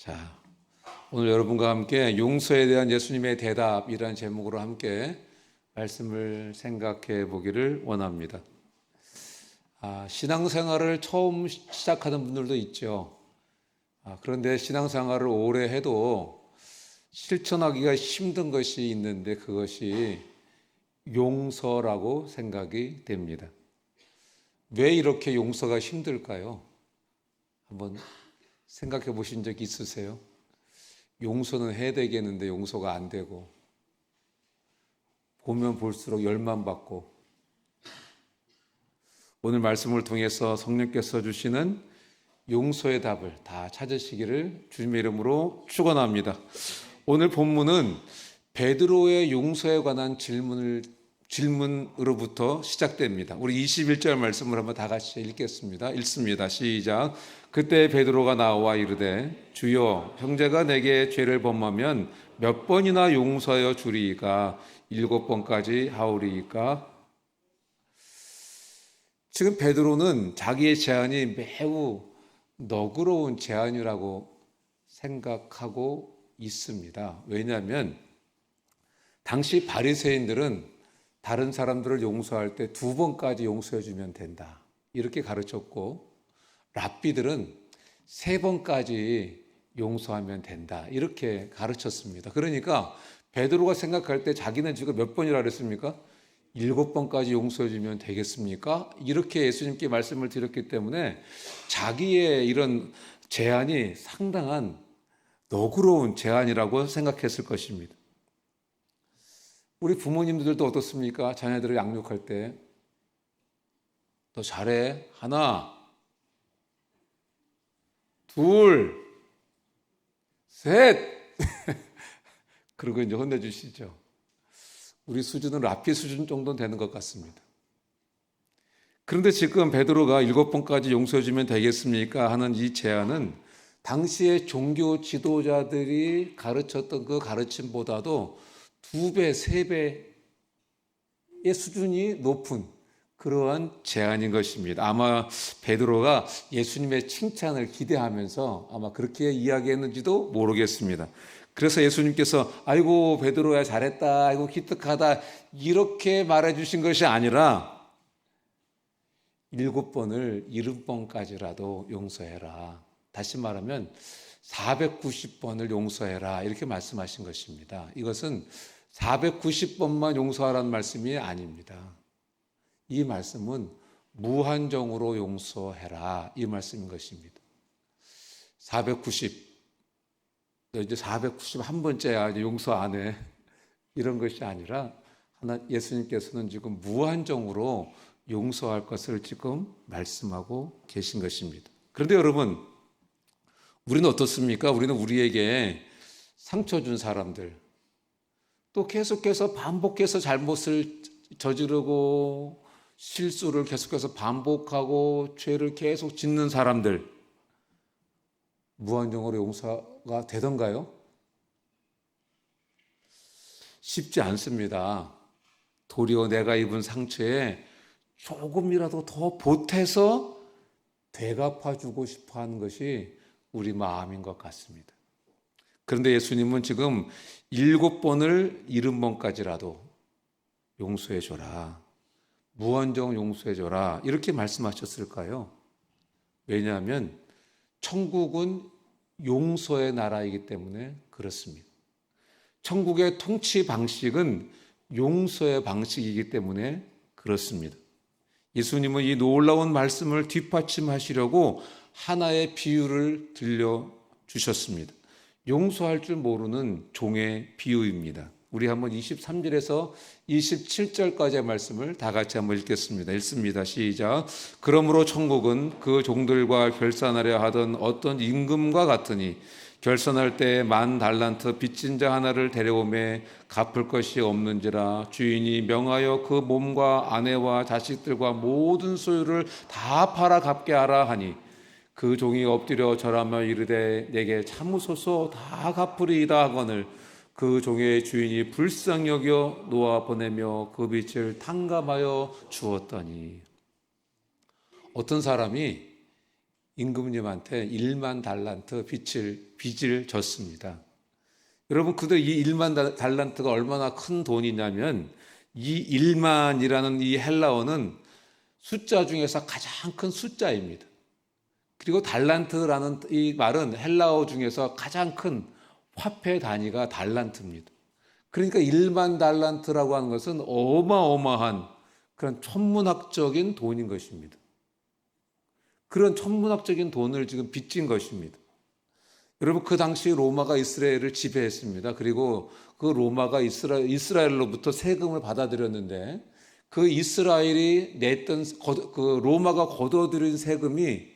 자, 오늘 여러분과 함께 용서에 대한 예수님의 대답이라는 제목으로 함께 말씀을 생각해 보기를 원합니다. 신앙생활을 처음 시작하는 분들도 있죠. 그런데 신앙생활을 오래 해도 실천하기가 힘든 것이 있는데 그것이 용서라고 생각이 됩니다. 왜 이렇게 용서가 힘들까요? 한번 생각해 보신 적 있으세요? 용서는 해야 되겠는데 용서가 안 되고, 보면 볼수록 열만 받고. 오늘 말씀을 통해서 성령께서 주시는 용서의 답을 다 찾으시기를 주님의 이름으로 축원합니다. 오늘 본문은 베드로의 용서에 관한 질문으로부터 시작됩니다. 우리 21절 말씀을 한번 다 같이 읽겠습니다. 읽습니다. 시작. 그때 베드로가 나와 이르되 주여, 형제가 내게 죄를 범하면 몇 번이나 용서하여 주리이까? 7번까지 하오리이까? 지금 베드로는 자기의 제안이 매우 너그러운 제안이라고 생각하고 있습니다. 왜냐하면 당시 바리새인들은 다른 사람들을 용서할 때 2번까지 용서해 주면 된다, 이렇게 가르쳤고, 랍비들은 3번까지 용서하면 된다, 이렇게 가르쳤습니다. 그러니까 베드로가 생각할 때 자기는 지금 몇 번이라 그랬습니까? 7번까지 용서해 주면 되겠습니까? 이렇게 예수님께 말씀을 드렸기 때문에 자기의 이런 제안이 상당한 너그러운 제안이라고 생각했을 것입니다. 우리 부모님들도 어떻습니까? 자녀들을 양육할 때 너 잘해, 하나, 둘, 셋 그러고 이제 혼내주시죠. 우리 수준은 랍비 수준 정도는 되는 것 같습니다. 그런데 지금 베드로가 7번까지 용서해주면 되겠습니까? 하는 이 제안은 당시의 종교 지도자들이 가르쳤던 그 가르침보다도 2배, 3배의 수준이 높은 그러한 제안인 것입니다. 아마 베드로가 예수님의 칭찬을 기대하면서 아마 그렇게 이야기했는지도 모르겠습니다. 그래서 예수님께서 아이고 베드로야 잘했다, 아이고 기특하다, 이렇게 말해 주신 것이 아니라 7번을 70번까지라도 용서해라, 다시 말하면 490번을 용서해라, 이렇게 말씀하신 것입니다. 이것은 490번만 용서하라는 말씀이 아닙니다. 이 말씀은 무한정으로 용서해라, 이 말씀인 것입니다. 490, 이제 491번째야 용서 안 해, 이런 것이 아니라 예수님께서는 지금 무한정으로 용서할 것을 지금 말씀하고 계신 것입니다. 그런데 여러분, 우리는 어떻습니까? 우리는 우리에게 상처 준 사람들, 또 계속해서 반복해서 잘못을 저지르고 실수를 계속해서 반복하고 죄를 계속 짓는 사람들, 무한정으로 용서가 되던가요? 쉽지 않습니다. 도리어 내가 입은 상처에 조금이라도 더 보태서 되갚아주고 싶어 하는 것이 우리 마음인 것 같습니다. 그런데 예수님은 지금 7번을 70번까지라도 용서해줘라, 무한정 용서해줘라, 이렇게 말씀하셨을까요? 왜냐하면 천국은 용서의 나라이기 때문에 그렇습니다. 천국의 통치 방식은 용서의 방식이기 때문에 그렇습니다. 예수님은 이 놀라운 말씀을 뒷받침하시려고 하나의 비유를 들려주셨습니다. 용서할 줄 모르는 종의 비유입니다. 우리 한번 23절에서 27절까지의 말씀을 다 같이 한번 읽겠습니다. 읽습니다. 시작. 그러므로 천국은 그 종들과 결산하려 하던 어떤 임금과 같으니 결산할 때 10,000달란트 빚진 자 하나를 데려오매 갚을 것이 없는지라 주인이 명하여 그 몸과 아내와 자식들과 모든 소유를 다 팔아 갚게 하라 하니 그 종이 엎드려 절하며 이르되 내게 참으소서 다 갚으리이다 하거늘 그 종의 주인이 불쌍히 여겨 놓아 보내며 그 빚을 탕감하여 주었더니. 어떤 사람이 임금님한테 1만 달란트 빚을 졌습니다. 여러분, 그도 이 1만 달란트가 얼마나 큰 돈이냐면 이 1만이라는 이 헬라어는 숫자 중에서 가장 큰 숫자입니다. 그리고 달란트라는 이 말은 헬라어 중에서 가장 큰 화폐 단위가 달란트입니다. 그러니까 1만 달란트라고 하는 것은 어마어마한 그런 천문학적인 돈인 것입니다. 그런 천문학적인 돈을 지금 빚진 것입니다. 여러분, 그 당시 로마가 이스라엘을 지배했습니다. 그리고 그 로마가 이스라엘로부터 세금을 받아들였는데 그 이스라엘이 냈던 그 로마가 걷어들인 세금이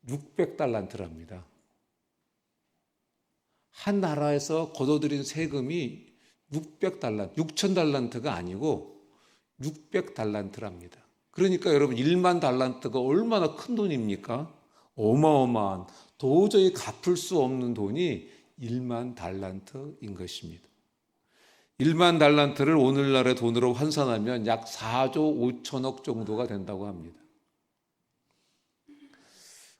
600달란트랍니다. 한 나라에서 걷어들인 세금이 600달란트, 6000달란트가 아니고 600달란트랍니다. 그러니까 여러분 1만 달란트가 얼마나 큰 돈입니까? 어마어마한, 도저히 갚을 수 없는 돈이 1만 달란트인 것입니다. 1만 달란트를 오늘날의 돈으로 환산하면 약 4조 5천억 정도가 된다고 합니다.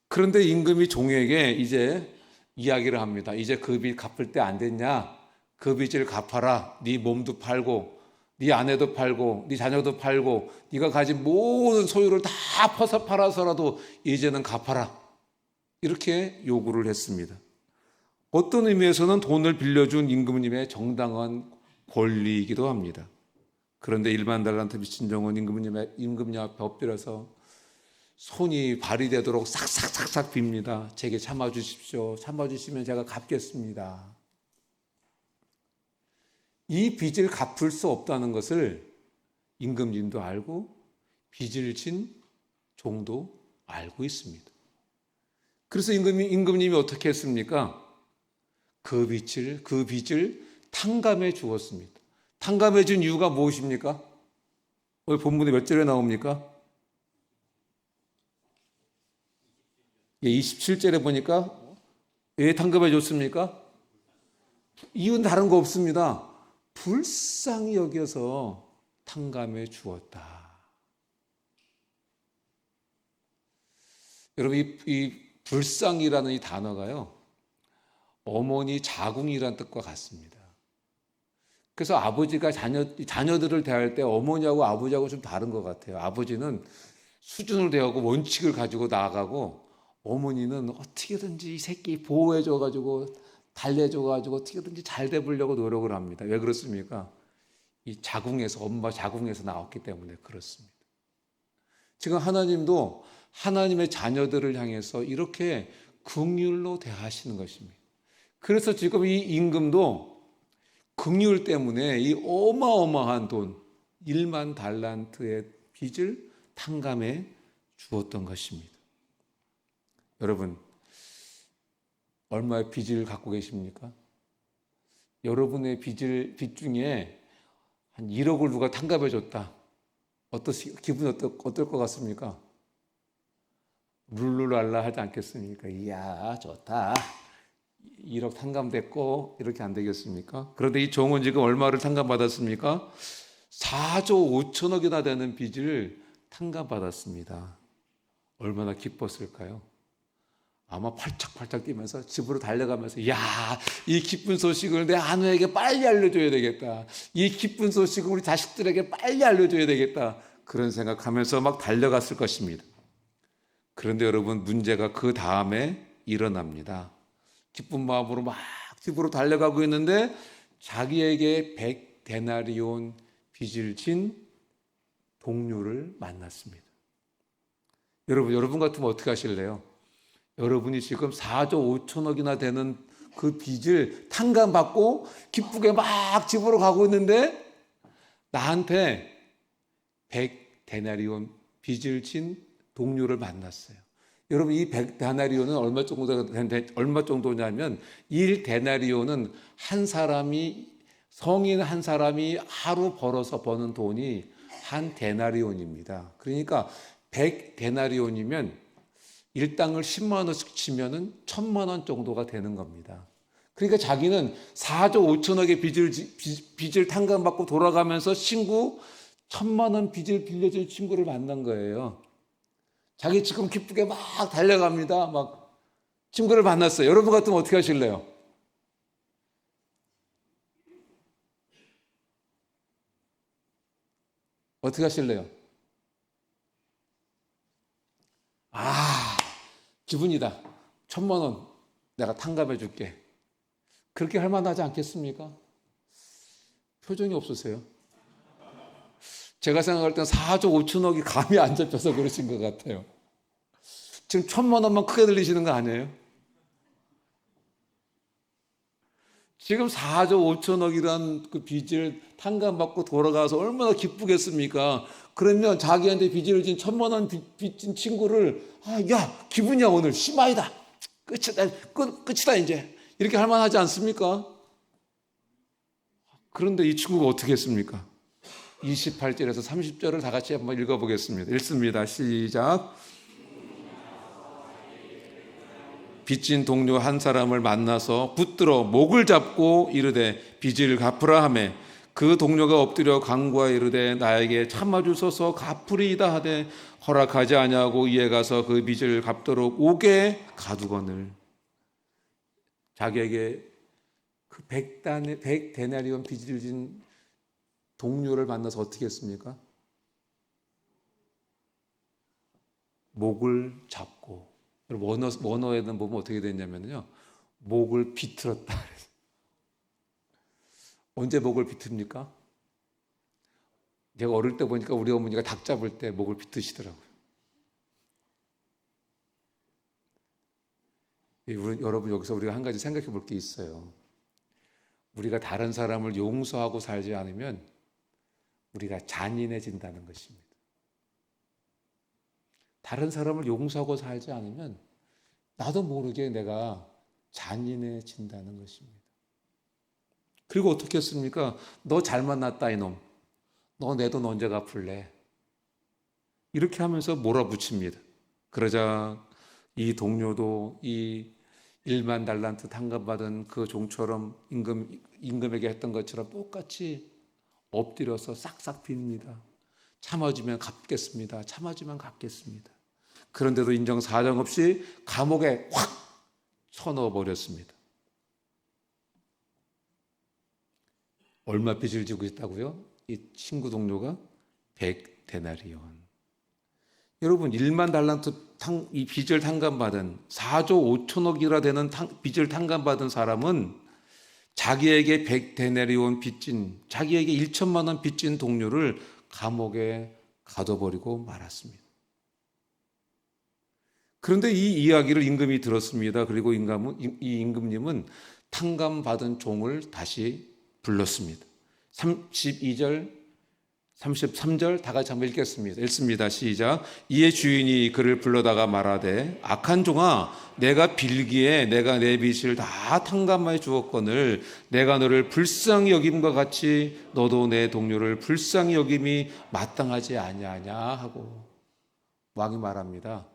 그런데 임금이 종에게 이제 이야기를 합니다. 이제 그 빚 갚을 때 안 됐냐? 그 빚을 갚아라. 네 몸도 팔고 네 아내도 팔고 네 자녀도 팔고 네가 가진 모든 소유를 다 팔아서라도 이제는 갚아라. 이렇게 요구를 했습니다. 어떤 의미에서는 돈을 빌려준 임금님의 정당한 권리이기도 합니다. 그런데 1만 달란트 빚진 종은 임금님 앞에 엎드려서 손이 발이 되도록 싹싹싹싹 빕니다. 제게 참아주십시오. 참아주시면 제가 갚겠습니다. 이 빚을 갚을 수 없다는 것을 임금님도 알고 빚을 진 종도 알고 있습니다. 그래서 임금님이 어떻게 했습니까? 그 빚을 탕감해 주었습니다. 탕감해 준 이유가 무엇입니까? 오늘 본문에 몇 절에 나옵니까? 27절에 보니까 왜 탕감해 줬습니까? 이유는 다른 거 없습니다. 불쌍히 여겨서 탕감해 주었다. 여러분, 이 불쌍이라는 이 단어가요, 어머니 자궁이라는 뜻과 같습니다. 그래서 아버지가 자녀들을 대할 때 어머니하고 아버지하고 좀 다른 것 같아요. 아버지는 수준을 대하고 원칙을 가지고 나아가고 어머니는 어떻게든지 이 새끼 보호해줘가지고 달래줘가지고 어떻게든지 잘 돼보려고 노력을 합니다. 왜 그렇습니까? 이 자궁에서, 엄마 자궁에서 나왔기 때문에 그렇습니다. 지금 하나님도 하나님의 자녀들을 향해서 이렇게 긍휼로 대하시는 것입니다. 그래서 지금 이 임금도 긍휼 때문에 이 어마어마한 돈 1만 달란트의 빚을 탕감해 주었던 것입니다. 여러분, 얼마의 빚을 갖고 계십니까? 여러분의 빚 중에 한 1억을 누가 탕감해 줬다. 기분이 어떨 것 같습니까? 룰루랄라 하지 않겠습니까? 이야, 좋다. 1억 탕감됐고 이렇게 안 되겠습니까? 그런데 이 종은 지금 얼마를 탕감받았습니까? 4조 5천억이나 되는 빚을 탕감받았습니다. 얼마나 기뻤을까요? 아마 팔짝팔짝 뛰면서 집으로 달려가면서 야, 이 기쁜 소식을 내 아내에게 빨리 알려줘야 되겠다. 이 기쁜 소식을 우리 자식들에게 빨리 알려줘야 되겠다. 그런 생각하면서 막 달려갔을 것입니다. 그런데 여러분, 문제가 그 다음에 일어납니다. 기쁜 마음으로 막 집으로 달려가고 있는데 자기에게 100데나리온 빚을 진 동료를 만났습니다. 여러분 같으면 어떻게 하실래요? 여러분이 지금 4조 5천억이나 되는 그 빚을 탕감받고 기쁘게 막 집으로 가고 있는데 나한테 100데나리온 빚을 진 동료를 만났어요. 여러분, 이 100데나리온은 얼마 정도냐면 1데나리온은 한 사람이, 성인 한 사람이 하루 벌어서 버는 돈이 한 데나리온입니다. 그러니까 100데나리온이면 일당을 10만 원씩 치면은 1000만 원 정도가 되는 겁니다. 그러니까 자기는 4조 5천억의 빚을 탕감받고 돌아가면서 1000만 원 빚을 빌려준 친구를 만난 거예요. 자기 지금 기쁘게 막 달려갑니다. 막 친구를 만났어요. 여러분 같으면 어떻게 하실래요? 어떻게 하실래요? 아, 기분이다. 1,000만 원 내가 탕감해 줄게. 그렇게 할 만하지 않겠습니까? 표정이 없으세요? 제가 생각할 땐 4조 5천억이 감이 안 잡혀서 그러신 것 같아요. 지금 1,000만 원만 크게 들리시는 거 아니에요? 지금 4조 5천억이란 그 빚을 탕감받고 돌아가서 얼마나 기쁘겠습니까? 그러면 자기한테 빚을 진 1,000만 원 빚진 친구를 야, 기분이야 오늘 심하이다. 끝이다 이제. 이렇게 할 만하지 않습니까? 그런데 이 친구가 어떻게 했습니까? 28절에서 30절을 다 같이 한번 읽어보겠습니다. 읽습니다. 시작. 빚진 동료 한 사람을 만나서 붙들어 목을 잡고 이르되 빚을 갚으라 하매 그 동료가 엎드려 간구하여 이르되 나에게 참아주소서 갚으리이다 하되 허락하지 아니하고 이에 가서 그 빚을 갚도록 옥에 가두거늘. 자기에게 그 100데나리온 빚을 진 동료를 만나서 어떻게 했습니까? 목을 잡고, 원어에는 보면 어떻게 됐냐면요, 목을 비틀었다. 언제 목을 비틉니까? 제가 어릴 때 보니까 우리 어머니가 닭 잡을 때 목을 비트시더라고요. 여러분, 여기서 우리가 한 가지 생각해 볼 게 있어요. 우리가 다른 사람을 용서하고 살지 않으면 우리가 잔인해진다는 것입니다. 다른 사람을 용서하고 살지 않으면 나도 모르게 내가 잔인해진다는 것입니다. 그리고 어떻게 했습니까? 너 잘 만났다 이놈. 너 내 돈 언제 갚을래? 이렇게 하면서 몰아붙입니다. 그러자 이 동료도 이 1만 달란트 탕감받은 그 종처럼 임금에게 했던 것처럼 똑같이 엎드려서 싹싹 빕니다. 참아주면 갚겠습니다. 참아주면 갚겠습니다. 그런데도 인정 사정 없이 감옥에 확 쳐넣어 버렸습니다. 얼마 빚을 지고 있다고요? 이 친구 동료가 100데나리온. 여러분 1만 달란트 이 빚을 탕감받은 4조 5천억이라 되는 빚을 탕감받은 사람은 자기에게 100데나리온 빚진, 자기에게 1천만 원 빚진 동료를 감옥에 가둬버리고 말았습니다. 그런데 이 이야기를 임금이 들었습니다. 그리고 이 임금님은 탕감받은 종을 다시 불렀습니다. 32절, 33절 다 같이 한번 읽겠습니다. 읽습니다. 시작. 이에 주인이 그를 불러다가 말하되 악한 종아, 내가 빌기에 내가 내 빚을 다 탕감하여 주었거늘 내가 너를 불쌍히 여김과 같이 너도 내 동료를 불쌍히 여김이 마땅하지 아니하냐 하고 왕이 말합니다.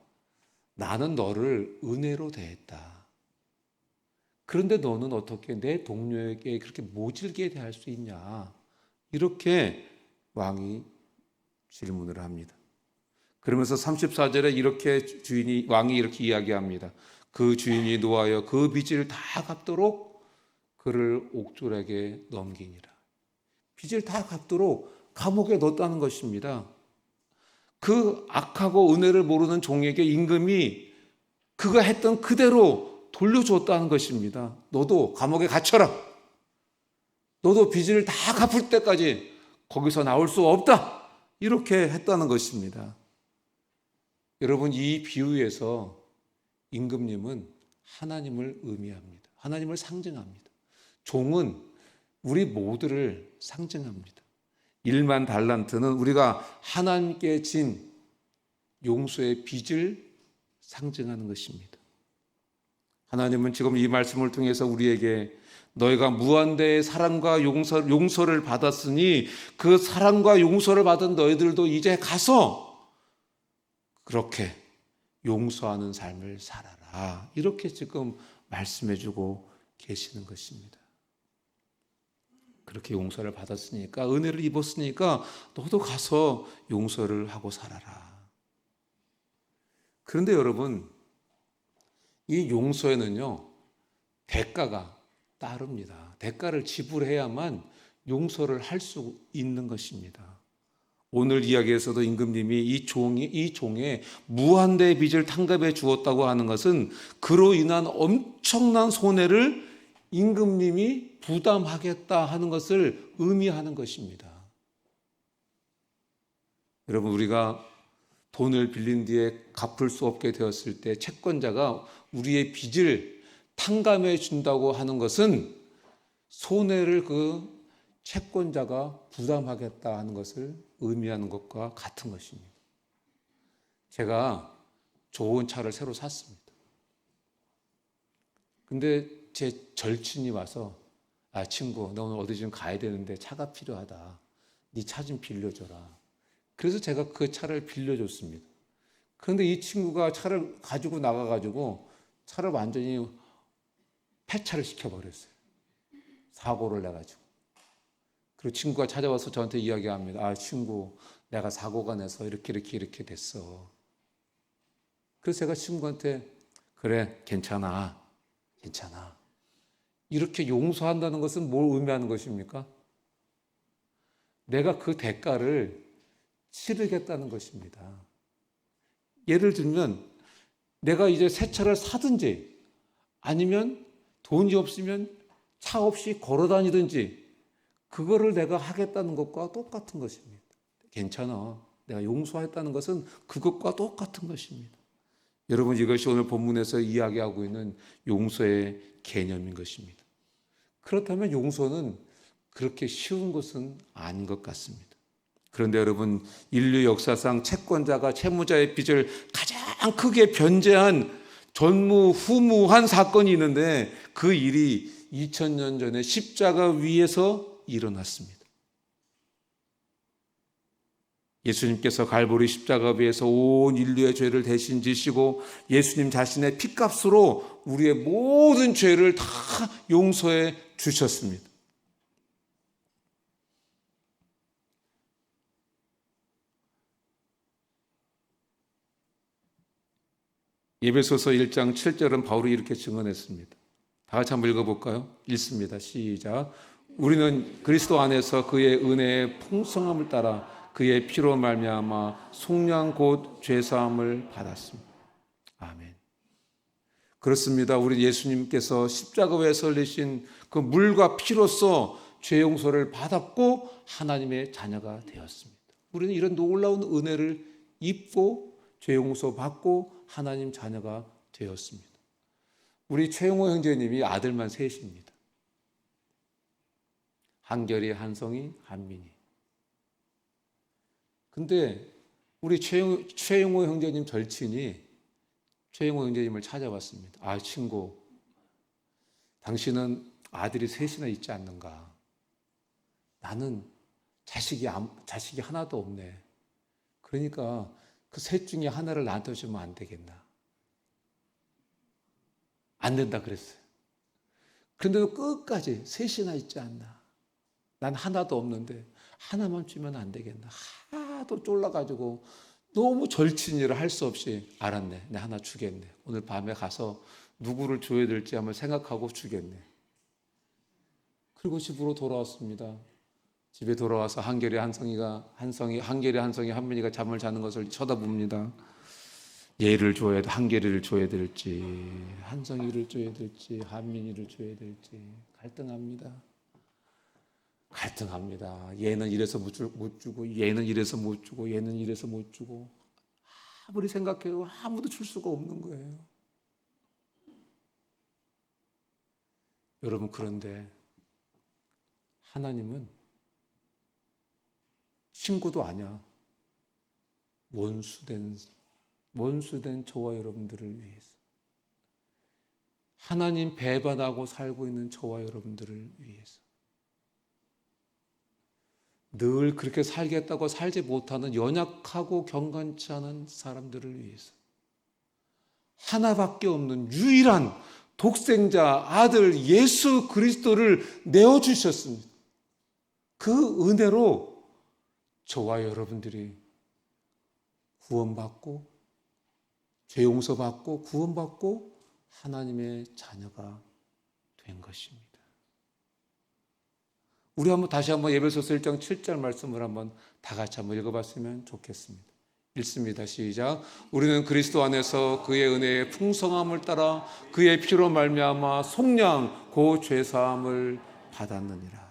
나는 너를 은혜로 대했다. 그런데 너는 어떻게 내 동료에게 그렇게 모질게 대할 수 있냐? 이렇게 왕이 질문을 합니다. 그러면서 34절에 이렇게 왕이 이렇게 이야기합니다. 그 주인이 노하여 그 빚을 다 갚도록 그를 옥졸에게 넘기니라. 빚을 다 갚도록 감옥에 넣었다는 것입니다. 그 악하고 은혜를 모르는 종에게 임금이 그가 했던 그대로 돌려줬다는 것입니다. 너도 감옥에 갇혀라. 너도 빚을 다 갚을 때까지 거기서 나올 수 없다. 이렇게 했다는 것입니다. 여러분, 이 비유에서 임금님은 하나님을 의미합니다. 하나님을 상징합니다. 종은 우리 모두를 상징합니다. 1만 달란트는 우리가 하나님께 진 용서의 빚을 상징하는 것입니다. 하나님은 지금 이 말씀을 통해서 우리에게 너희가 무한대의 사랑과 용서를 받았으니 그 사랑과 용서를 받은 너희들도 이제 가서 그렇게 용서하는 삶을 살아라. 이렇게 지금 말씀해주고 계시는 것입니다. 그렇게 용서를 받았으니까, 은혜를 입었으니까 너도 가서 용서를 하고 살아라. 그런데 여러분, 이 용서에는요, 대가가 따릅니다. 대가를 지불해야만 용서를 할 수 있는 것입니다. 오늘 이야기에서도 임금님이 이 종에 무한대의 빚을 탕감해 주었다고 하는 것은 그로 인한 엄청난 손해를 임금님이 부담하겠다 하는 것을 의미하는 것입니다. 여러분, 우리가 돈을 빌린 뒤에 갚을 수 없게 되었을 때 채권자가 우리의 빚을 탕감해 준다고 하는 것은 손해를 그 채권자가 부담하겠다 하는 것을 의미하는 것과 같은 것입니다. 제가 좋은 차를 새로 샀습니다. 근데 제 절친이 와서 친구, 너 오늘 어디 좀 가야 되는데 차가 필요하다. 네 차 좀 빌려줘라. 그래서 제가 그 차를 빌려줬습니다. 그런데 이 친구가 차를 가지고 나가가지고 차를 완전히 폐차를 시켜버렸어요. 사고를 내가지고. 그리고 친구가 찾아와서 저한테 이야기합니다. 친구, 내가 사고가 나서 이렇게 됐어. 그래서 제가 친구한테 그래, 괜찮아. 이렇게 용서한다는 것은 뭘 의미하는 것입니까? 내가 그 대가를 치르겠다는 것입니다. 예를 들면 내가 이제 새 차를 사든지 아니면 돈이 없으면 차 없이 걸어 다니든지 그거를 내가 하겠다는 것과 똑같은 것입니다. 괜찮아. 내가 용서했다는 것은 그것과 똑같은 것입니다. 여러분, 이것이 오늘 본문에서 이야기하고 있는 용서의 개념인 것입니다. 그렇다면 용서는 그렇게 쉬운 것은 아닌 것 같습니다. 그런데 여러분, 인류 역사상 채권자가 채무자의 빚을 가장 크게 변제한 전무후무한 사건이 있는데 그 일이 2000년 전에 십자가 위에서 일어났습니다. 예수님께서 갈보리 십자가 위에서 온 인류의 죄를 대신 지시고 예수님 자신의 피값으로 우리의 모든 죄를 다 용서해 주셨습니다. 에베소서 1장 7절은 바울이 이렇게 증언했습니다. 다 같이 한번 읽어볼까요? 읽습니다. 시작. 우리는 그리스도 안에서 그의 은혜의 풍성함을 따라 그의 피로 말미암아 속량 곧 죄사함을 받았습니다. 아멘. 그렇습니다. 우리 예수님께서 십자가 위에 설리신 그 물과 피로써 죄 용서를 받았고 하나님의 자녀가 되었습니다. 우리는 이런 놀라운 은혜를 입고 죄 용서 받고 하나님 자녀가 되었습니다. 우리 최용호 형제님이 아들만 셋입니다. 한결이, 한성이, 한민이. 근데 우리 최용호 형제님 절친이 최용호 형제님을 찾아왔습니다. 친구, 당신은 아들이 셋이나 있지 않는가? 나는 자식이 하나도 없네. 그러니까 그 셋 중에 하나를 나한테 주면 안 되겠나? 안 된다 그랬어요. 그런데도 끝까지 셋이나 있지 않나? 난 하나도 없는데 하나만 주면 안 되겠나? 하도 쫄라가지고 너무 절친이라 할 수 없이 알았네. 내 하나 주겠네. 오늘 밤에 가서 누구를 줘야 될지 한번 생각하고 주겠네. 그리고 집으로 돌아왔습니다. 집에 돌아와서 한결이, 한민이가 잠을 자는 것을 쳐다봅니다. 얘를 줘야 돼, 한결이를 줘야 될지, 한성이를 줘야 될지, 한민이를 줘야 될지 갈등합니다. 얘는 이래서 못 주고, 얘는 이래서 못 주고, 얘는 이래서 못 주고, 아무리 생각해도 아무도 줄 수가 없는 거예요. 여러분, 그런데 하나님은 친구도 아니야. 원수된 저와 여러분들을 위해서, 하나님 배반하고 살고 있는 저와 여러분들을 위해서, 늘 그렇게 살겠다고 살지 못하는 연약하고 경건치 않은 사람들을 위해서 하나밖에 없는 유일한 독생자 아들 예수 그리스도를 내어주셨습니다. 그 은혜로 저와 여러분들이 구원받고 죄 용서받고 구원받고 하나님의 자녀가 된 것입니다. 우리 다시 한번 에베소서 1장 7절 말씀을 한번 다 같이 한번 읽어봤으면 좋겠습니다. 읽습니다. 시작. 우리는 그리스도 안에서 그의 은혜의 풍성함을 따라 그의 피로 말미암아 속량 그 죄사함을 받았느니라.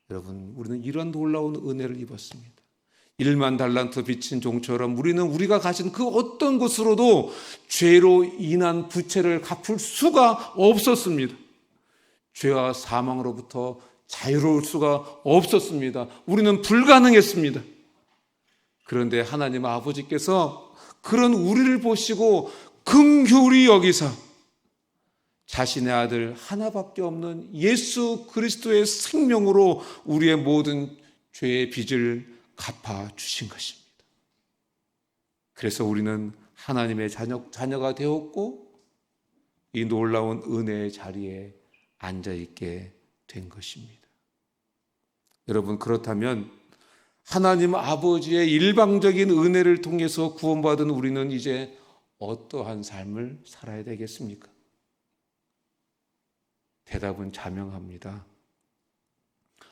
여러분, 우리는 이런 놀라운 은혜를 입었습니다. 1만 달란트 빚진 종처럼 우리는 우리가 가진 그 어떤 것으로도 죄로 인한 부채를 갚을 수가 없었습니다. 죄와 사망으로부터 자유로울 수가 없었습니다. 우리는 불가능했습니다. 그런데 하나님 아버지께서 그런 우리를 보시고 긍휼히 여기사 자신의 아들 하나밖에 없는 예수 그리스도의 생명으로 우리의 모든 죄의 빚을 갚아주신 것입니다. 그래서 우리는 하나님의 자녀가 되었고 이 놀라운 은혜의 자리에 앉아있게 된 것입니다. 여러분, 그렇다면 하나님 아버지의 일방적인 은혜를 통해서 구원받은 우리는 이제 어떠한 삶을 살아야 되겠습니까? 대답은 자명합니다.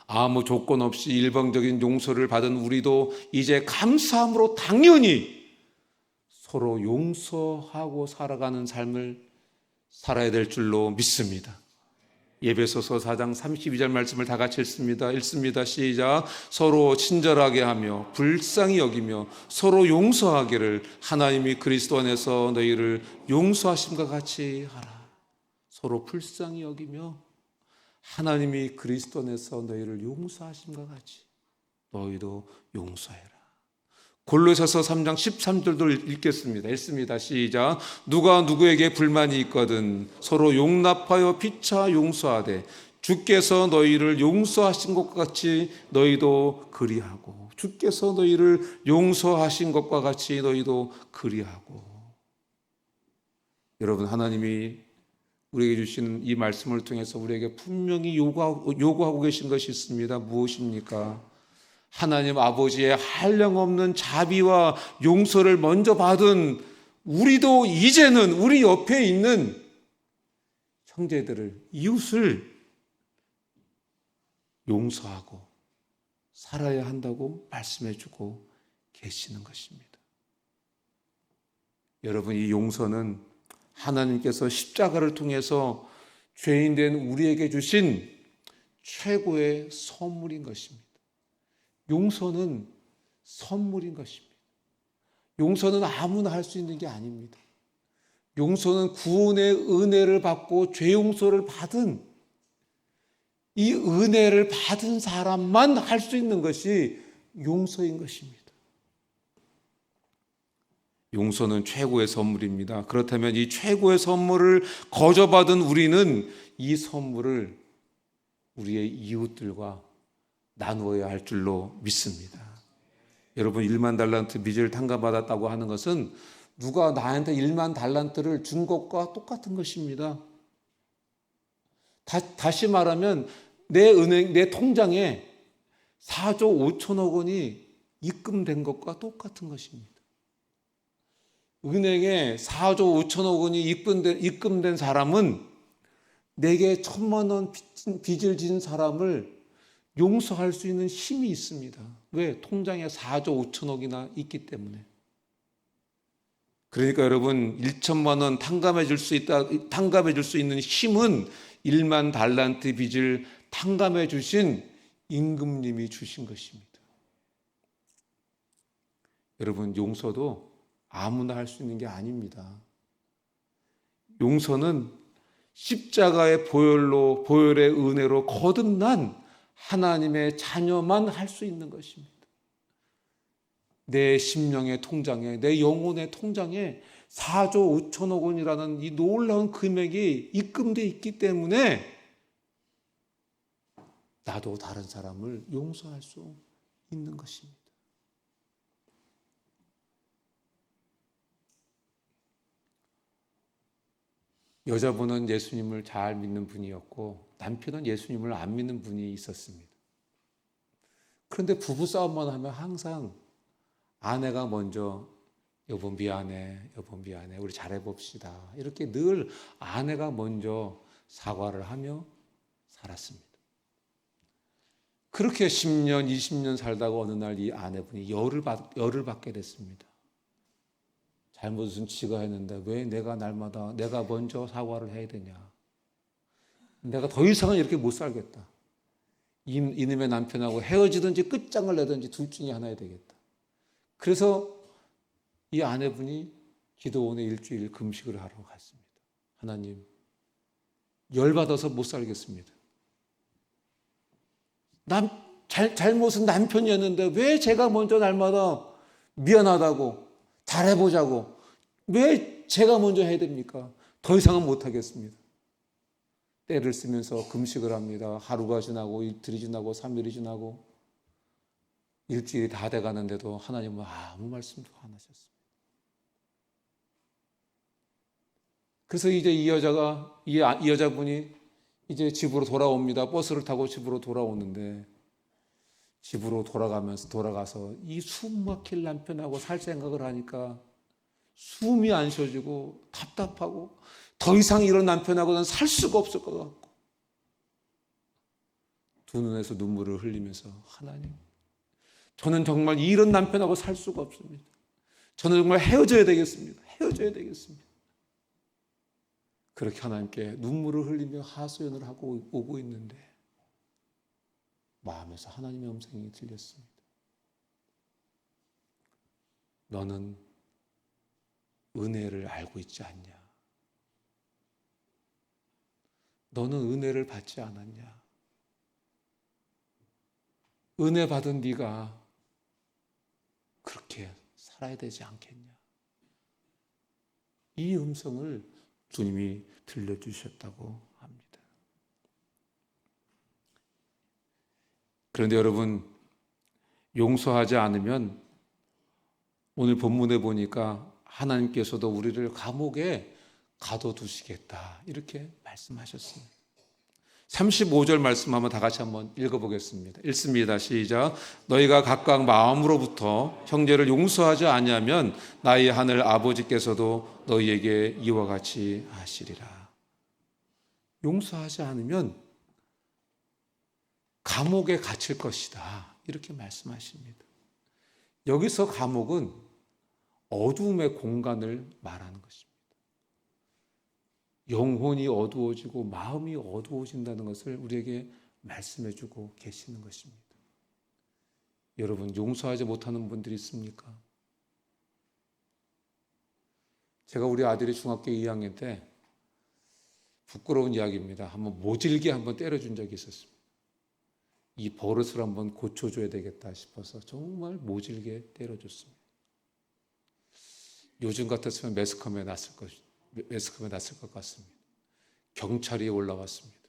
아무 조건 없이 일방적인 용서를 받은 우리도 이제 감사함으로 당연히 서로 용서하고 살아가는 삶을 살아야 될 줄로 믿습니다. 에베소서 4장 32절 말씀을 다 같이 읽습니다. 시작. 서로 친절하게 하며 불쌍히 여기며 서로 용서하기를 하나님이 그리스도 안에서 너희를 용서하심과 같이 하라. 서로 불쌍히 여기며 하나님이 그리스도 안에서 너희를 용서하심과 같이 너희도 용서해라. 골로새서 3장 13절도 읽겠습니다. 읽습니다. 시작. 누가 누구에게 불만이 있거든 서로 용납하여 피차 용서하되 주께서 너희를 용서하신 것과 같이 너희도 그리하고 주께서 너희를 용서하신 것과 같이 너희도 그리하고. 여러분, 하나님이 우리에게 주시는 이 말씀을 통해서 우리에게 분명히 요구하고 계신 것이 있습니다. 무엇입니까? 하나님 아버지의 한량없는 자비와 용서를 먼저 받은 우리도 이제는 우리 옆에 있는 형제들을, 이웃을 용서하고 살아야 한다고 말씀해주고 계시는 것입니다. 여러분, 이 용서는 하나님께서 십자가를 통해서 죄인된 우리에게 주신 최고의 선물인 것입니다. 용서는 선물인 것입니다. 용서는 아무나 할 수 있는 게 아닙니다. 용서는 구원의 은혜를 받고 죄 용서를 받은 이 은혜를 받은 사람만 할 수 있는 것이 용서인 것입니다. 용서는 최고의 선물입니다. 그렇다면 이 최고의 선물을 거저받은 우리는 이 선물을 우리의 이웃들과 나누어야 할 줄로 믿습니다. 여러분, 1만 달란트 빚을 탕감받았다고 하는 것은 누가 나한테 1만 달란트를 준 것과 똑같은 것입니다. 다시 말하면 내 통장에 4조 5천억 원이 입금된 것과 똑같은 것입니다. 은행에 4조 5천억 원이 입금된 사람은 내게 1,000만 원 빚을 진 사람을 용서할 수 있는 힘이 있습니다. 왜? 통장에 4조 5천억이나 있기 때문에. 그러니까 여러분, 1천만 원 탕감해 줄 수 있는 힘은 1만 달란트 빚을 탕감해 주신 임금님이 주신 것입니다. 여러분, 용서도 아무나 할 수 있는 게 아닙니다. 용서는 십자가의 보혈의 은혜로 거듭난 하나님의 자녀만 할 수 있는 것입니다. 내 심령의 통장에, 내 영혼의 통장에 4조 5천억 원이라는 이 놀라운 금액이 입금되어 있기 때문에 나도 다른 사람을 용서할 수 있는 것입니다. 여자분은 예수님을 잘 믿는 분이었고 남편은 예수님을 안 믿는 분이 있었습니다. 그런데 부부싸움만 하면 항상 아내가 먼저 여보 미안해, 여보 미안해, 우리 잘해봅시다. 이렇게 늘 아내가 먼저 사과를 하며 살았습니다. 그렇게 10년, 20년 살다가 어느 날 이 아내분이 열을 받게 됐습니다. 잘못은 지가 했는데 왜 내가 날마다 내가 먼저 사과를 해야 되냐. 내가 더 이상은 이렇게 못 살겠다. 이놈의 남편하고 헤어지든지 끝장을 내든지 둘 중에 하나야 되겠다. 그래서 이 아내분이 기도원에 일주일 금식을 하러 갔습니다. 하나님, 열받아서 못 살겠습니다. 잘못은 남편이었는데 왜 제가 먼저 날마다 미안하다고 잘해보자고 왜 제가 먼저 해야 됩니까? 더 이상은 못하겠습니다. 때를 쓰면서 금식을 합니다. 하루가 지나고 이틀이 지나고 3일이 지나고 일주일이 다 돼가는데도 하나님은 아무 말씀도 안 하셨습니다. 그래서 이제 이 여자분이 이제 집으로 돌아옵니다. 버스를 타고 집으로 돌아오는데 집으로 돌아가서 이 숨 막힐 남편하고 살 생각을 하니까 숨이 안 쉬어지고 답답하고 더 이상 이런 남편하고는 살 수가 없을 것 같고 두 눈에서 눈물을 흘리면서 하나님, 저는 정말 이런 남편하고 살 수가 없습니다. 저는 정말 헤어져야 되겠습니다. 헤어져야 되겠습니다. 그렇게 하나님께 눈물을 흘리며 하소연을 하고 오고 있는데 마음에서 하나님의 음성이 들렸습니다. 너는 은혜를 알고 있지 않냐? 너는 은혜를 받지 않았냐? 은혜 받은 네가 그렇게 살아야 되지 않겠냐? 이 음성을 주님이 들려주셨다고 합니다. 그런데 여러분, 용서하지 않으면 오늘 본문에 보니까 하나님께서도 우리를 감옥에 가둬두시겠다 이렇게 말씀하셨습니다. 35절 말씀 한번 다 같이 한번 읽어보겠습니다. 읽습니다. 시작. 너희가 각각 마음으로부터 형제를 용서하지 아니하면 나의 하늘 아버지께서도 너희에게 이와 같이 하시리라. 용서하지 않으면 감옥에 갇힐 것이다 이렇게 말씀하십니다. 여기서 감옥은 어두움의 공간을 말하는 것입니다. 영혼이 어두워지고 마음이 어두워진다는 것을 우리에게 말씀해주고 계시는 것입니다. 여러분, 용서하지 못하는 분들이 있습니까? 제가 우리 아들이 중학교 2학년 때 부끄러운 이야기입니다. 한번 모질게 한번 때려준 적이 있었습니다. 이 버릇을 한번 고쳐줘야 되겠다 싶어서 정말 모질게 때려줬습니다. 요즘 같았으면 매스컴에 났을 것 같습니다. 경찰이 올라왔습니다.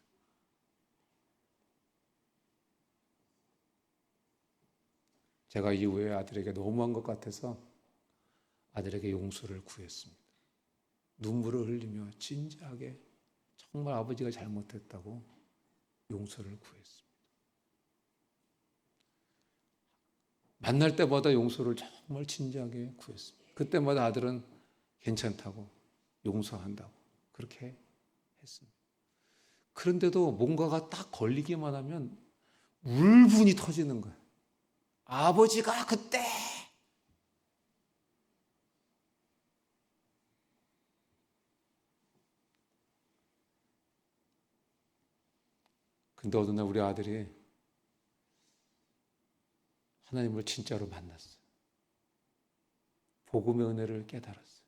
제가 이후에 아들에게 너무한 것 같아서 아들에게 용서를 구했습니다. 눈물을 흘리며 진지하게 정말 아버지가 잘못했다고 용서를 구했습니다. 만날 때마다 용서를 정말 진지하게 구했습니다. 그때마다 아들은 괜찮다고 용서한다고 그렇게 했습니다. 그런데도 뭔가가 딱 걸리기만 하면 울분이 터지는 거예요. 아버지가 그때 근데 어느 날 우리 아들이 하나님을 진짜로 만났어요. 복음의 은혜를 깨달았어요.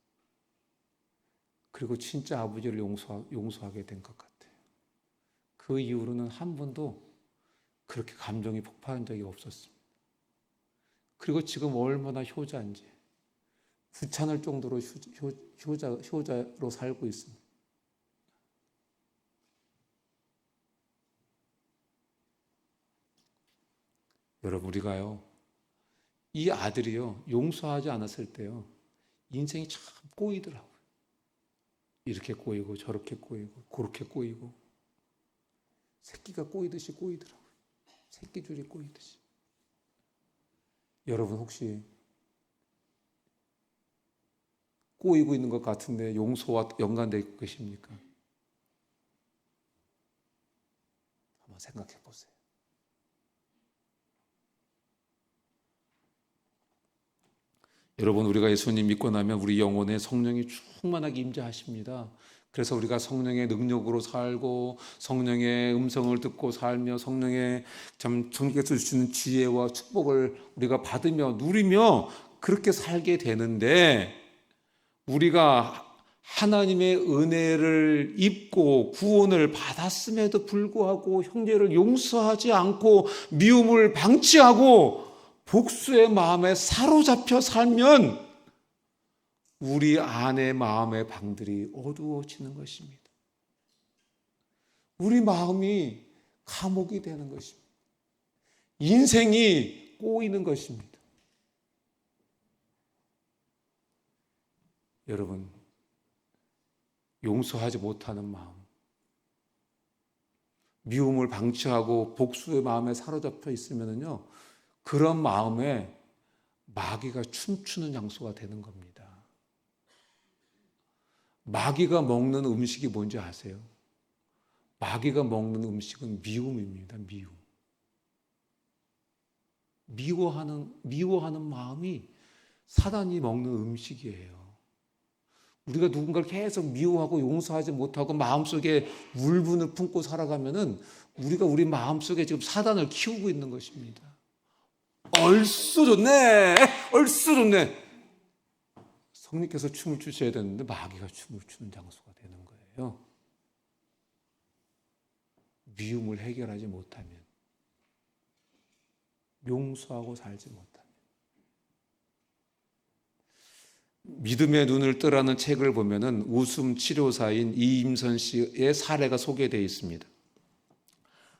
그리고 진짜 아버지를 용서하게 된 것 같아요. 그 이후로는 한 번도 그렇게 감정이 폭발한 적이 없었습니다. 그리고 지금 얼마나 효자인지 부찬할 정도로 효자로 살고 있습니다. 여러분, 우리가요, 이 아들이요, 용서하지 않았을 때요, 인생이 참 꼬이더라고요. 이렇게 꼬이고 저렇게 꼬이고 그렇게 꼬이고 새끼가 꼬이듯이 꼬이더라고요. 새끼줄이 꼬이듯이. 여러분, 혹시 꼬이고 있는 것 같은데 용서와 연관되어 계십니까? 한번 생각해 보세요. 여러분, 우리가 예수님 믿고 나면 우리 영혼에 성령이 충만하게 임재하십니다. 그래서 우리가 성령의 능력으로 살고 성령의 음성을 듣고 살며 성령의 참 성령께서 주시는 지혜와 축복을 우리가 받으며 누리며 그렇게 살게 되는데, 우리가 하나님의 은혜를 입고 구원을 받았음에도 불구하고 형제를 용서하지 않고 미움을 방치하고 복수의 마음에 사로잡혀 살면 우리 안의 마음의 방들이 어두워지는 것입니다. 우리 마음이 감옥이 되는 것입니다. 인생이 꼬이는 것입니다. 여러분, 용서하지 못하는 마음, 미움을 방치하고 복수의 마음에 사로잡혀 있으면요, 그런 마음에 마귀가 춤추는 장소가 되는 겁니다. 마귀가 먹는 음식이 뭔지 아세요? 마귀가 먹는 음식은 미움입니다. 미워하는 마음이 사단이 먹는 음식이에요. 우리가 누군가를 계속 미워하고 용서하지 못하고 마음속에 울분을 품고 살아가면은 우리가 우리 마음속에 지금 사단을 키우고 있는 것입니다. 얼쑤 좋네. 성령께서 춤을 추셔야 되는데 마귀가 춤을 추는 장소가 되는 거예요. 미움을 해결하지 못하면, 용서하고 살지 못하면. 믿음의 눈을 뜨라는 책을 보면은 웃음 치료사인 이임선 씨의 사례가 소개되어 있습니다.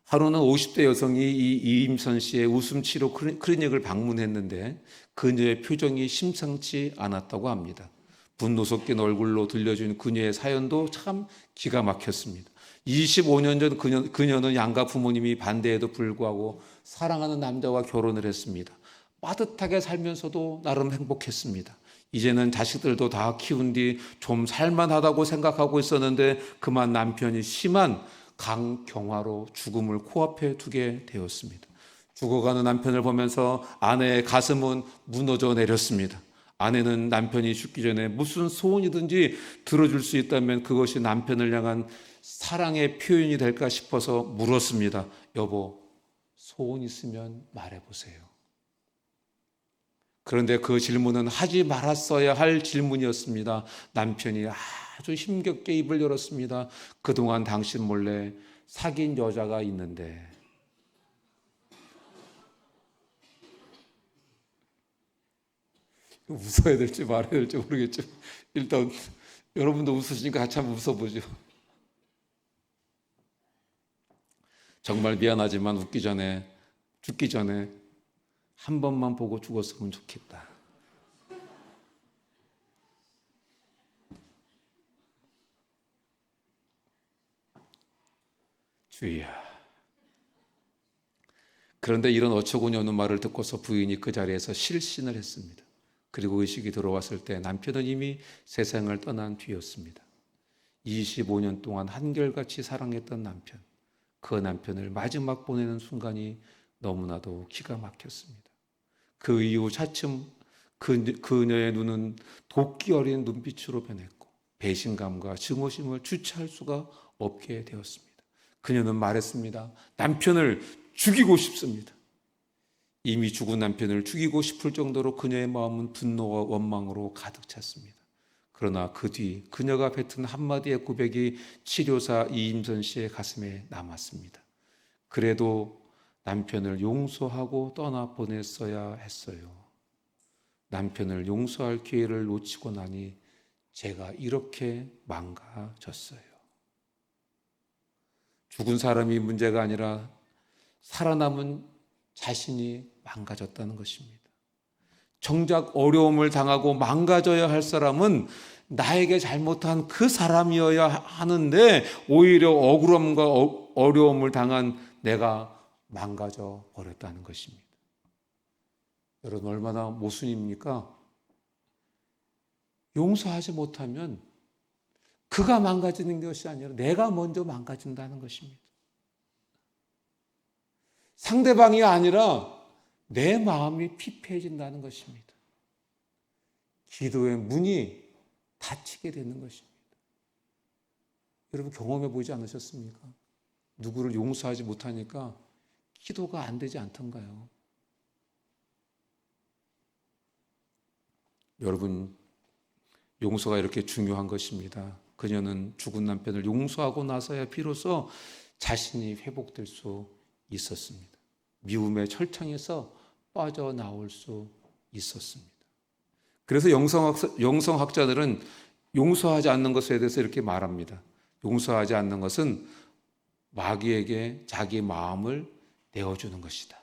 하루는 50대 여성이 이 이임선 씨의 웃음 치료 클리닉을 방문했는데 그녀의 표정이 심상치 않았다고 합니다. 분노 섞인 얼굴로 들려준 그녀의 사연도 참 기가 막혔습니다. 25년 전 그녀는 양가 부모님이 반대에도 불구하고 사랑하는 남자와 결혼을 했습니다. 빠듯하게 살면서도 나름 행복했습니다. 이제는 자식들도 다 키운 뒤 좀 살만하다고 생각하고 있었는데 그만 남편이 심한 강경화로 죽음을 코앞에 두게 되었습니다. 죽어가는 남편을 보면서 아내의 가슴은 무너져 내렸습니다. 아내는 남편이 죽기 전에 무슨 소원이든지 들어줄 수 있다면 그것이 남편을 향한 사랑의 표현이 될까 싶어서 물었습니다. 여보, 소원 있으면 말해보세요. 그런데 그 질문은 하지 말았어야 할 질문이었습니다. 남편이 아주 힘겹게 입을 열었습니다. 그동안 당신 몰래 사귄 여자가 있는데. 웃어야 될지 말아야 될지 모르겠지만 일단 여러분도 웃으시니까 같이 한번 웃어보죠. 정말 미안하지만 죽기 전에 한 번만 보고 죽었으면 좋겠다. 주의야. 그런데 이런 어처구니 없는 말을 듣고서 부인이 그 자리에서 실신을 했습니다. 그리고 의식이 들어왔을 때 남편은 이미 세상을 떠난 뒤였습니다. 25년 동안 한결같이 사랑했던 남편, 그 남편을 마지막 보내는 순간이 너무나도 기가 막혔습니다. 그 이후 차츰 그녀의 눈은 도끼 어린 눈빛으로 변했고 배신감과 증오심을 주체할 수가 없게 되었습니다. 그녀는 말했습니다. 남편을 죽이고 싶습니다. 이미 죽은 남편을 죽이고 싶을 정도로 그녀의 마음은 분노와 원망으로 가득 찼습니다. 그러나 그 뒤 그녀가 뱉은 한마디의 고백이 치료사 이임선 씨의 가슴에 남았습니다. 그래도 남편을 용서하고 떠나보냈어야 했어요. 남편을 용서할 기회를 놓치고 나니 제가 이렇게 망가졌어요. 죽은 사람이 문제가 아니라 살아남은 자신이 망가졌다는 것입니다. 정작 어려움을 당하고 망가져야 할 사람은 나에게 잘못한 그 사람이어야 하는데 오히려 억울함과 어려움을 당한 내가 망가져 버렸다는 것입니다. 여러분 얼마나 모순입니까? 용서하지 못하면 그가 망가지는 것이 아니라 내가 먼저 망가진다는 것입니다. 상대방이 아니라 내 마음이 피폐해진다는 것입니다. 기도의 문이 닫히게 되는 것입니다. 여러분 경험해 보지 않으셨습니까? 누구를 용서하지 못하니까 기도가 안 되지 않던가요? 여러분, 용서가 이렇게 중요한 것입니다. 그녀는 죽은 남편을 용서하고 나서야 비로소 자신이 회복될 수 있었습니다. 미움의 철창에서 빠져나올 수 있었습니다. 그래서 영성학자들은 용서하지 않는 것에 대해서 이렇게 말합니다. 용서하지 않는 것은 마귀에게 자기 마음을 내어주는 것이다.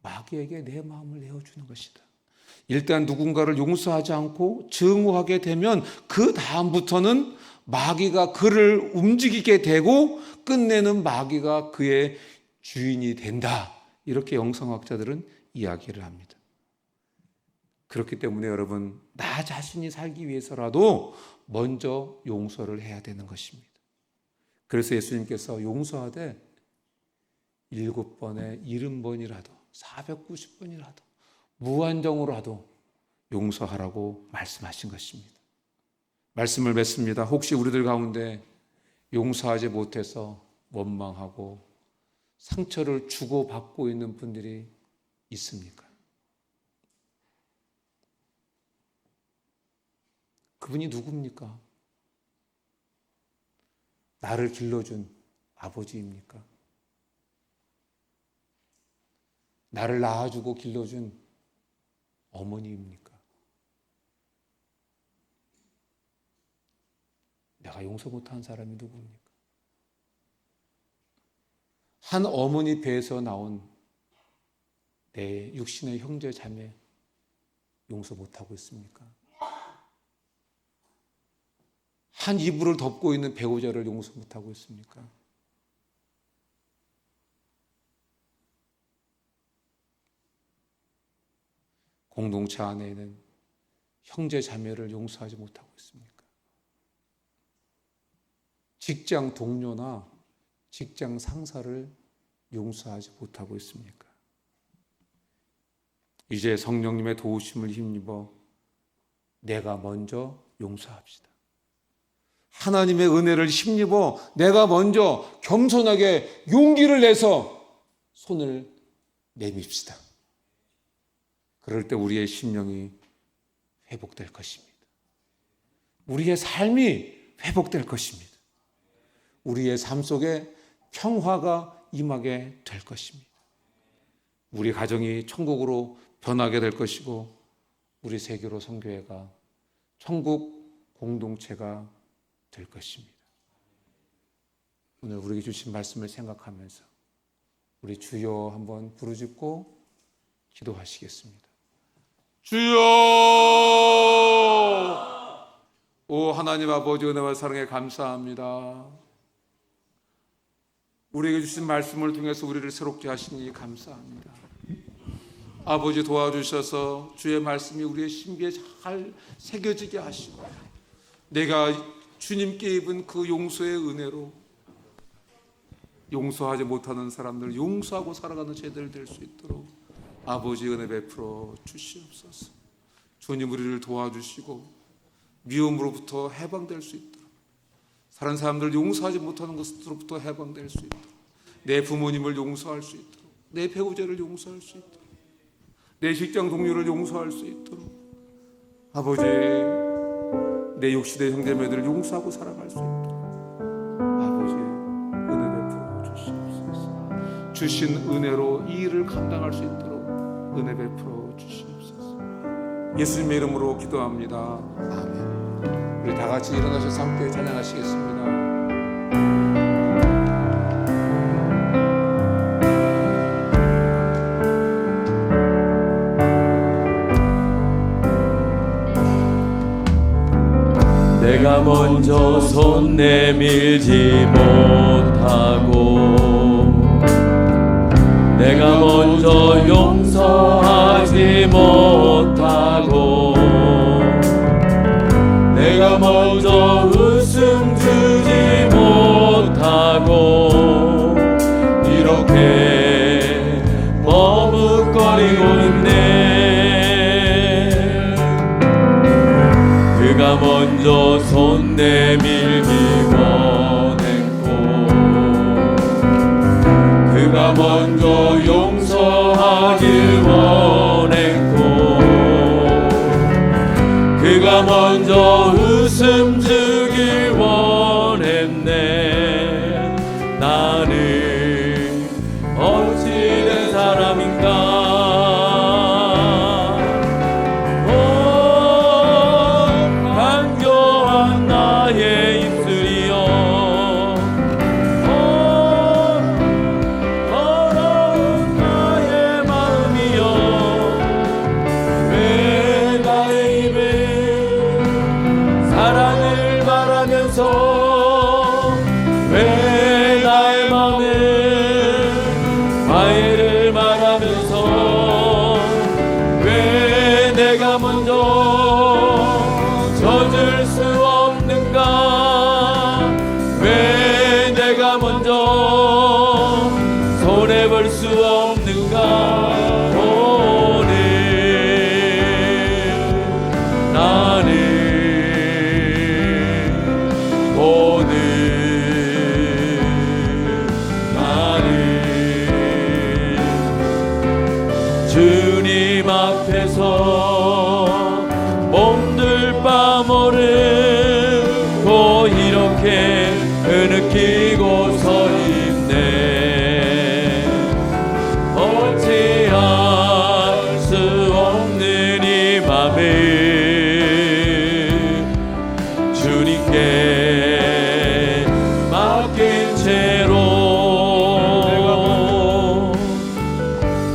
마귀에게 내 마음을 내어주는 것이다. 일단 누군가를 용서하지 않고 증오하게 되면 그 다음부터는 마귀가 그를 움직이게 되고 끝내는 마귀가 그의 주인이 된다. 이렇게 영성학자들은 이야기를 합니다. 그렇기 때문에 여러분, 나 자신이 살기 위해서라도 먼저 용서를 해야 되는 것입니다. 그래서 예수님께서 용서하되 7번에 70번이라도 490번이라도 무한정으로라도 용서하라고 말씀하신 것입니다. 말씀을 맺습니다. 혹시 우리들 가운데 용서하지 못해서 원망하고 상처를 주고받고 있는 분들이 있습니까? 그분이 누굽니까? 나를 길러준 아버지입니까? 나를 낳아주고 길러준 어머니입니까? 내가 용서 못한 사람이 누굽니까? 한 어머니 배에서 나온 내 육신의 형제 자매 용서 못하고 있습니까? 한 이불을 덮고 있는 배우자를 용서 못하고 있습니까? 공동체 안에 있는 형제 자매를 용서하지 못하고 있습니까? 직장 동료나 직장 상사를 용서하지 못하고 있습니까? 이제 성령님의 도우심을 힘입어 내가 먼저 용서합시다. 하나님의 은혜를 힘입어 내가 먼저 겸손하게 용기를 내서 손을 내밉시다. 그럴 때 우리의 심령이 회복될 것입니다. 우리의 삶이 회복될 것입니다. 우리의 삶 속에 평화가 임하게 될 것입니다. 우리 가정이 천국으로 변하게 될 것이고 우리 세계로 선교회가 천국 공동체가 될 것입니다. 오늘 우리에게 주신 말씀을 생각하면서 우리 주여 한번 부르짖고 기도하시겠습니다. 주여! 오 하나님 아버지 은혜와 사랑에 감사합니다. 우리에게 주신 말씀을 통해서 우리를 새롭게 하시니 감사합니다. 아버지 도와주셔서 주의 말씀이 우리의 신비에 잘 새겨지게 하시고 내가 주님께 입은 그 용서의 은혜로 용서하지 못하는 사람들을 용서하고 살아가는 제들 될 수 있도록 아버지 은혜 베풀어 주시옵소서. 주님 우리를 도와주시고 미움으로부터 해방될 수 있도록 다른 사람들을 용서하지 못하는 것으로부터 해방될 수 있도록 내 부모님을 용서할 수 있도록 내 배우자를 용서할 수 있도록 내 직장 동료를 용서할 수 있도록 아버지 내 육신의 형제매들을 용서하고 살아갈 수 있도록 아버지 은혜 베풀어 주시옵소서. 주신 은혜로 이 일을 감당할 수 있도록 은혜 베풀어 주시옵소서. 예수님의 이름으로 기도합니다. 아멘. 우리 다 같이 일어나셔서 함께 찬양하시겠습니다. 내가 먼저 손 내밀지 못하고 내가 먼저 용서하지 못하고 내가 먼저 웃음 주지 못하고 이렇게 머뭇거리고 있네. 그가 먼저 손 내밀기 원했고 그가 먼저 용서하길 원했고 그가 먼저 웃음 주길 원했네. 나는 어찌된 사람인가. 간교한 나의 입술이여, 더러운 나의 마음이여, 왜 나의 입에 사랑을 말하면서 왜 나의 맘에 화해를 말하면서 왜 내가 먼저 젖을 수 없는가. 왜 내가 먼저 손해볼 수 없는가. 오늘 나는 오늘 나는 주님 앞에서 몸둘 바 모르고 이렇게 흐느끼고 서 있네. 어찌할 수 없는 이 맘을 주님께 맡긴 채로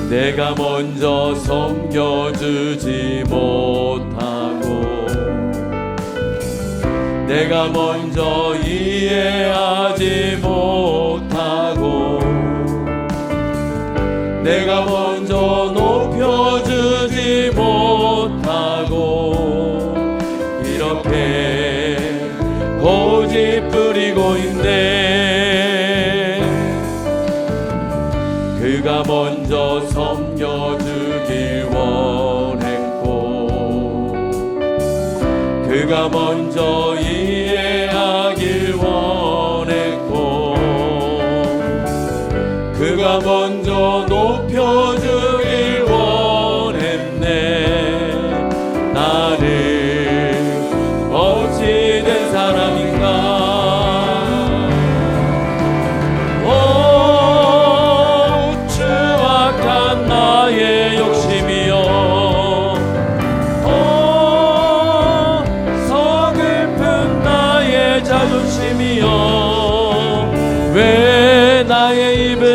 내가 먼저 섬겨주지 못하고 내가 먼저 이해하지 못하고 내가 먼저 높여주지 못하고 이렇게 고집 부리고 있네. 그가 먼저 섬겨주길 원했고 그가 먼저 이해하길 원했고 그가 먼저 높여주길 원했네. 나는 어찌된 사람인가. 추악한 나의 욕심이여, 서글픈 나의 자존심이여, 왜 나의 입에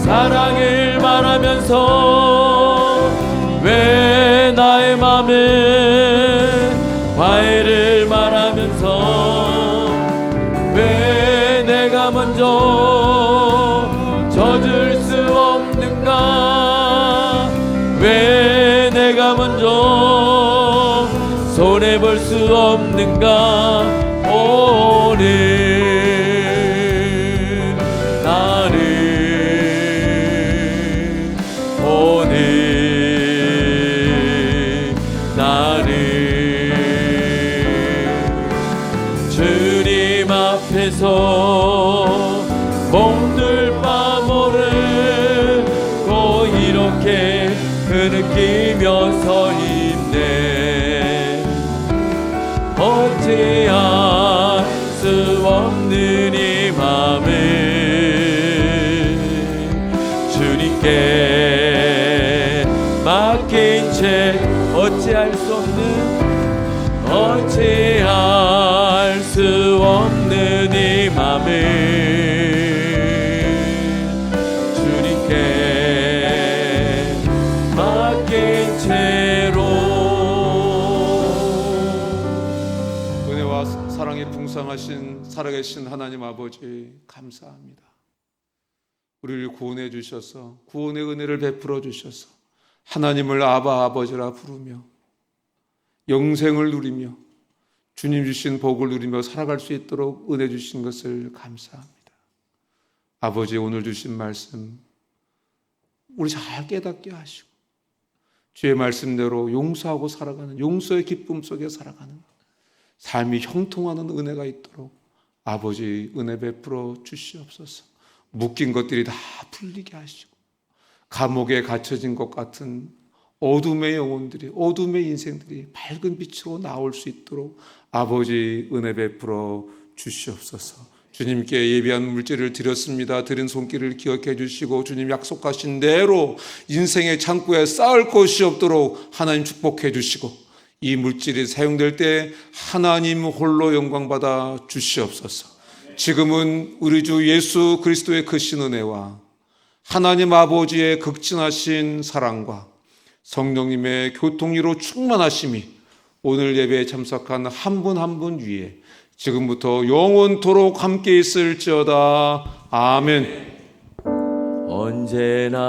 사랑을 말하면서 왜 나의 맘에 화해를 말하면서 왜 내가 먼저 젖을 수 없는가. 왜 내가 먼저 손해볼 수 없는가. 오늘 나는 오늘 나는 주님 앞에서 몸둘 바 모르고 이렇게 흐느끼며 서 있네. 어찌할 수 없는 이 맘을 주님께 맡긴 채 어찌할 수 없는 이 맘을 주님께 맡긴 채로. 은혜와 사랑에 풍성하신 살아계신 하나님 아버지 감사합니다. 우리를 구원해 주셔서 구원의 은혜를 베풀어 주셔서 하나님을 아바 아버지라 부르며 영생을 누리며 주님 주신 복을 누리며 살아갈 수 있도록 은혜 주신 것을 감사합니다. 아버지, 오늘 주신 말씀 우리 잘 깨닫게 하시고 주의 말씀대로 용서하고 살아가는, 용서의 기쁨 속에 살아가는 삶이 형통하는 은혜가 있도록 아버지 은혜 베풀어 주시옵소서. 묶인 것들이 다 풀리게 하시고 감옥에 갇혀진 것 같은 어둠의 영혼들이, 어둠의 인생들이 밝은 빛으로 나올 수 있도록 아버지 은혜 베풀어 주시옵소서. 주님께 예비한 물질을 드렸습니다. 드린 손길을 기억해 주시고 주님 약속하신 대로 인생의 창고에 쌓을 것이 없도록 하나님 축복해 주시고 이 물질이 사용될 때 하나님 홀로 영광받아 주시옵소서. 지금은 우리 주 예수 그리스도의 크신 은혜와 하나님 아버지의 극진하신 사랑과 성령님의 교통이로 충만하심이 오늘 예배에 참석한 한 분 한 분 위에 지금부터 영원토록 함께 있을지어다. 아멘. 언제나